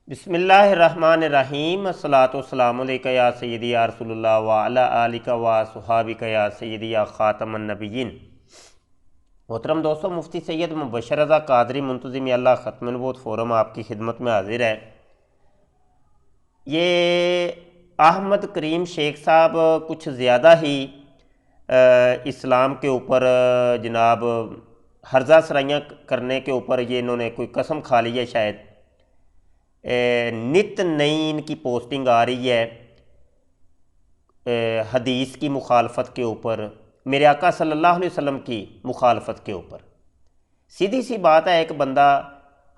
बिस्मिल्लाहिर्रहमानिर्रहीम अस्सलातु वस्सलामु अलैका या सय्यदी या रसूलुल्लाह व अला आलिका व सुहाबिका या सय्यदी या खातमन नबिय्यीन। मोहतरम दोस्तों, मुफ्ती सैयद मुबशर रज़ा कादरी मुंतज़िम अल्लाह ख़त्मुल नबूवत फ़ोरम आपकी खिदमत में हाजिर है। ये अहमद करीम शेख साहब कुछ ज़्यादा ही इस्लाम के ऊपर जनाब हर्जा सराइयाँ करने के ऊपर ये इन्होंने कोई कसम खा ली है। शायद नित नई इनकी पोस्टिंग आ रही है हदीस की मुखालफत के ऊपर, मेरे आका सल्लल्लाहु अलैहि वसल्लम की मुखालफत के ऊपर। सीधी सी बात है, एक बंदा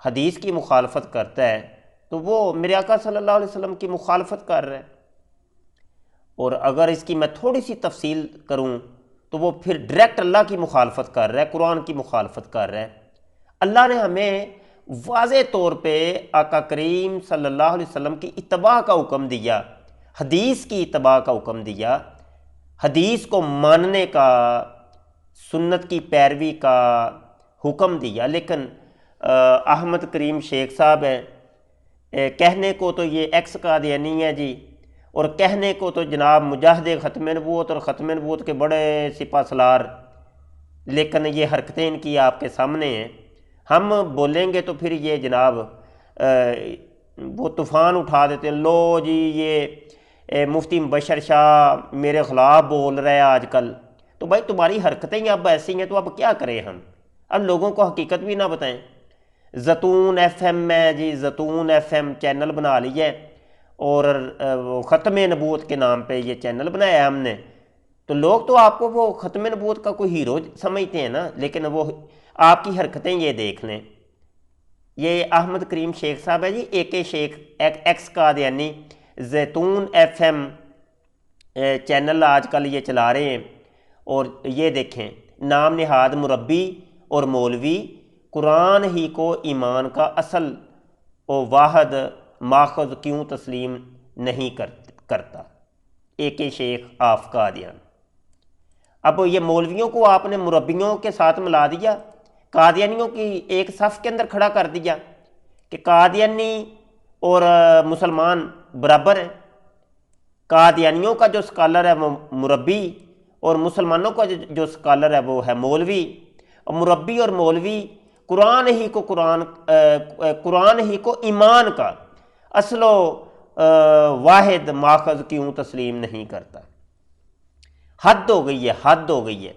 हदीस की मुखालफत करता है तो वो मेरे आका सल्लल्लाहु अलैहि वसल्लम की मुखालफत कर रहा है। और अगर इसकी मैं थोड़ी सी तफसील करूँ तो वो फिर डायरेक्ट अल्लाह की मुखालफत कर रहा है, कुरान की मुखालफत कर रहा है। अल्लाह ने हमें वाज़े तौर पे आका करीम सल्लल्लाहु अलैहि वसल्लम की इत्तबा का हुक्म दिया, हदीस की इत्तबा का हुक्म दिया, हदीस को मानने का, सुन्नत की पैरवी का हुक्म दिया। लेकिन अहमद करीम शेख साहब हैं, कहने को तो ये एक्स कादियानी है जी, और कहने को तो जनाब मुजाहिद ख़त्म नबूवत और ख़त्म नबूवत के बड़े सिपा सलार, लेकिन ये हरकतें इनकी आपके सामने हैं। हम बोलेंगे तो फिर ये जनाब वो तूफ़ान उठा देते हैं। लो जी, ये मुफ्ती मुबशर शाह मेरे ख़िलाफ़ बोल रहा है आजकल। तो भाई तुम्हारी हरकतें ही अब ऐसी हैं तो अब क्या करें हम? अब लोगों को हकीकत भी ना बताएं। ज़ैतून FM है जी, ज़ैतून FM चैनल बना लिया है और ख़त्म नबूवत के नाम पे ये चैनल बनाया है हमने। तो लोग तो आपको वो ख़त्म नबूवत का कोई हीरो समझते हैं ना, लेकिन वो आपकी हरकतें ये देख लें। ये अहमद करीम शेख साहब है जी, AK शेख एक्स कादियानी, ज़ैतून FM चैनल आजकल ये चला रहे हैं। और ये देखें, नाम निहाद मुरब्बी और मौलवी, कुरान ही को ईमान का असल और वाहद माखज़ क्यों तस्लीम नहीं करता। AK Sheikh of Qadian. अब ये मौलवियों को आपने मुरब्बियों के साथ मिला दिया, कादियानियों की एक सफ़ के अंदर खड़ा कर दिया कि कादियानी और मुसलमान बराबर हैं। कादियानियों का जो स्कॉलर है वो मुरब्बी और मुसलमानों का जो स्कॉलर है वो है मौलवी। और मुरब्बी और मौलवी कुरान ही को ईमान का असलो वाहिद माखज़ क्यों तस्लीम नहीं करता। हद हो गई है, हद हो गई है।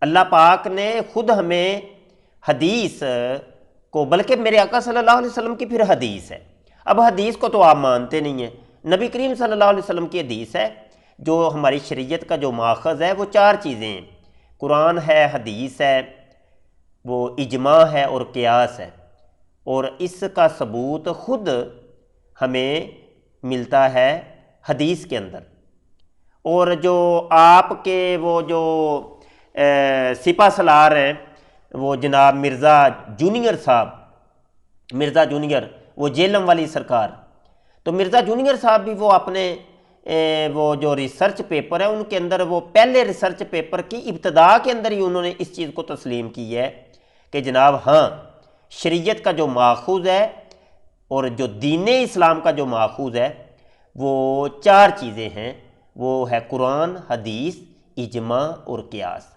अल्लाह पाक ने खुद हमें हदीस को, बल्कि मेरे आका सल्लल्लाहु अलैहि वसल्लम की फिर हदीस है। अब हदीस को तो आप मानते नहीं हैं। नबी करीम सल्लल्लाहु अलैहि वसल्लम की हदीस है, जो हमारी शरीयत का जो माखज़ है वो चार चीज़ें हैं। कुरान है, हदीस है, वो इजमा है और क़ियास है। और इसका सबूत खुद हमें मिलता है हदीस के अंदर। और जो आपके वो जो सिपा सलार हैं, वो जनाब मिर्ज़ा जूनियर साहब, मिर्ज़ा जूनियर, वो जेलम वाली सरकार, तो मिर्ज़ा जूनियर साहब भी वो अपने वो जो रिसर्च पेपर है उनके अंदर, वो पहले रिसर्च पेपर की इब्तदा के अंदर ही उन्होंने इस चीज़ को तस्लीम की है कि जनाब हाँ, शरीयत का जो माखूज़ है और जो दीन इस्लाम का जो माखूज़ है वो चार चीज़ें हैं। वो है कुरान, हदीस, इजमा और क़ियास।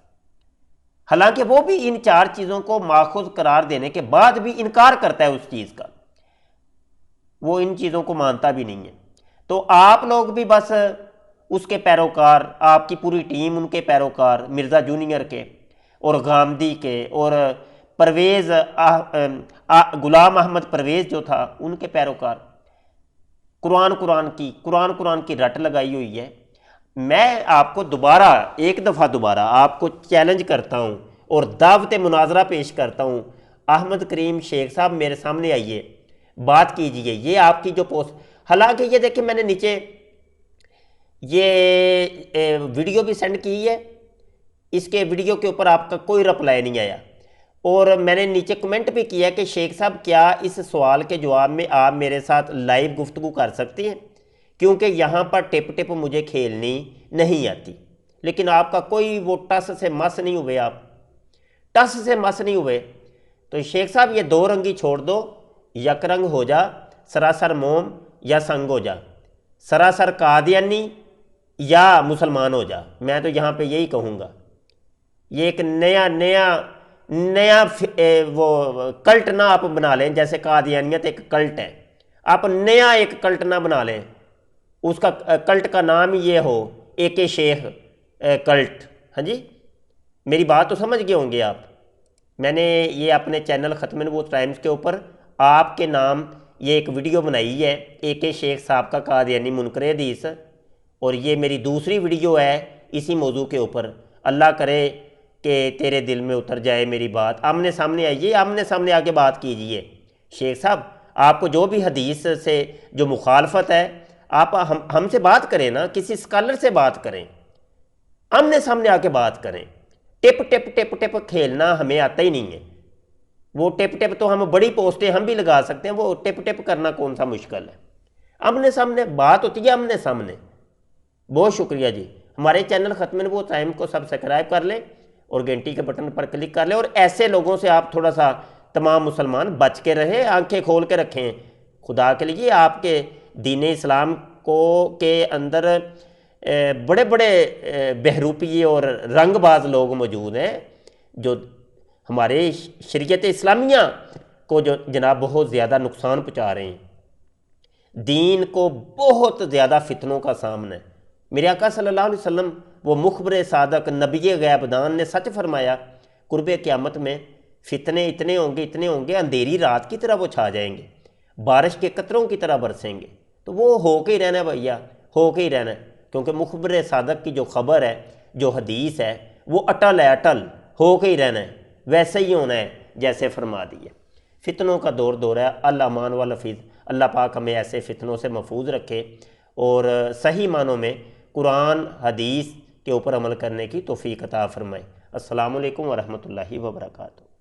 हालांकि वो भी इन चार चीज़ों को माखूज़ करार देने के बाद भी इनकार करता है उस चीज़ का, वो इन चीज़ों को मानता भी नहीं है। तो आप लोग भी बस उसके पैरोकार, आपकी पूरी टीम उनके पैरोकार, मिर्ज़ा जूनियर के और गामदी के और परवेज़ गुलाम अहमद परवेज़ जो था उनके पैरोकार, कुरान की रट लगाई हुई है। मैं आपको दोबारा, एक दफ़ा दोबारा आपको चैलेंज करता हूँ और दावत मुनाजरा पेश करता हूँ। अहमद करीम शेख साहब मेरे सामने आइए, बात कीजिए। ये आपकी जो पोस्ट, हालांकि ये देखिए मैंने नीचे ये वीडियो भी सेंड की है, इसके वीडियो के ऊपर आपका कोई रिप्लाई नहीं आया। और मैंने नीचे कमेंट भी किया कि शेख साहब क्या इस सवाल के जवाब में आप मेरे साथ लाइव गुफ्तगू कर सकते हैं, क्योंकि यहाँ पर टिप टिप मुझे खेलनी नहीं आती। लेकिन आपका कोई वो टस से मस नहीं हुए, आप टस से मस नहीं हुए। तो शेख साहब ये दो रंगी छोड़ दो, यक रंग हो जा। सरासर मोम या संग हो जा, सरासर कादियानी या मुसलमान हो जा। मैं तो यहाँ पे यही कहूँगा। ये एक नया नया नया वो कल्ट ना आप बना लें, जैसे कादियानियत एक कल्ट है, आप नया एक कल्ट ना बना लें, उसका कल्ट का नाम ये हो AK शेख कल्ट। हाँ जी, मेरी बात तो समझ गए होंगे आप। मैंने ये अपने चैनल ख़त्म नबूवत टाइम्स के ऊपर आपके नाम ये एक वीडियो बनाई है, AK शेख साहब का कादियानी मुनकर हदीस, और ये मेरी दूसरी वीडियो है इसी मौजू के ऊपर। अल्लाह करे कि तेरे दिल में उतर जाए मेरी बात। आमने सामने आइए, आमने सामने आके बात कीजिए। शेख साहब, आपको जो भी हदीस से जो मुखालफत है, आप हमसे बात करें ना, किसी स्कॉलर से बात करें, आमने सामने आके बात करें। टिप टिप टिप टिप खेलना हमें आता ही नहीं है। वो टिप टिप तो हम बड़ी पोस्टें हम भी लगा सकते हैं, वो टिप टिप करना कौन सा मुश्किल है। आमने सामने बात होती है, आमने सामने। बहुत शुक्रिया जी। हमारे चैनल ख़त्म नबूवत टाइम को सब्सक्राइब कर लें और घंटी के बटन पर क्लिक कर लें, और ऐसे लोगों से आप थोड़ा सा तमाम मुसलमान बच के रहें, आंखें खोल के रखें। खुदा के लिए आपके दीन इस्लाम को के अंदर बड़े बड़े बहरूपी और रंगबाज लोग मौजूद हैं, जो हमारे शरीयत इस्लामिया को जो जनाब बहुत ज़्यादा नुकसान पहुँचा रहे हैं। दीन को बहुत ज़्यादा फितनों का सामना है। मेरे आका सल्लल्लाहु अलैहि वसल्लम वो मुखबर सादक नबी गैबदान ने सच फरमाया, कुर्बे क़यामत में फितने इतने होंगे, अंधेरी रात की तरह वो छा जाएंगे, बारिश के कतरों की तरह बरसेंगे। तो वो हो के ही रहना है भैया, हो के ही रहना है, क्योंकि मुखबर सादक की जो खबर है, जो हदीस है, वो अटल है, अटल हो के ही रहना है, वैसे ही होना है जैसे फरमा दी है। फितनों का दौर है। अल्लाह मान व लफीज़, अल्लाह पाक हमें ऐसे फितनों से महफूज रखे और सही मानों में कुरान हदीस के ऊपर अमल करने की तौफीक अता फरमाए। अस्सलामु अलैकुम व रहमतुल्लाहि व बरकातुहू।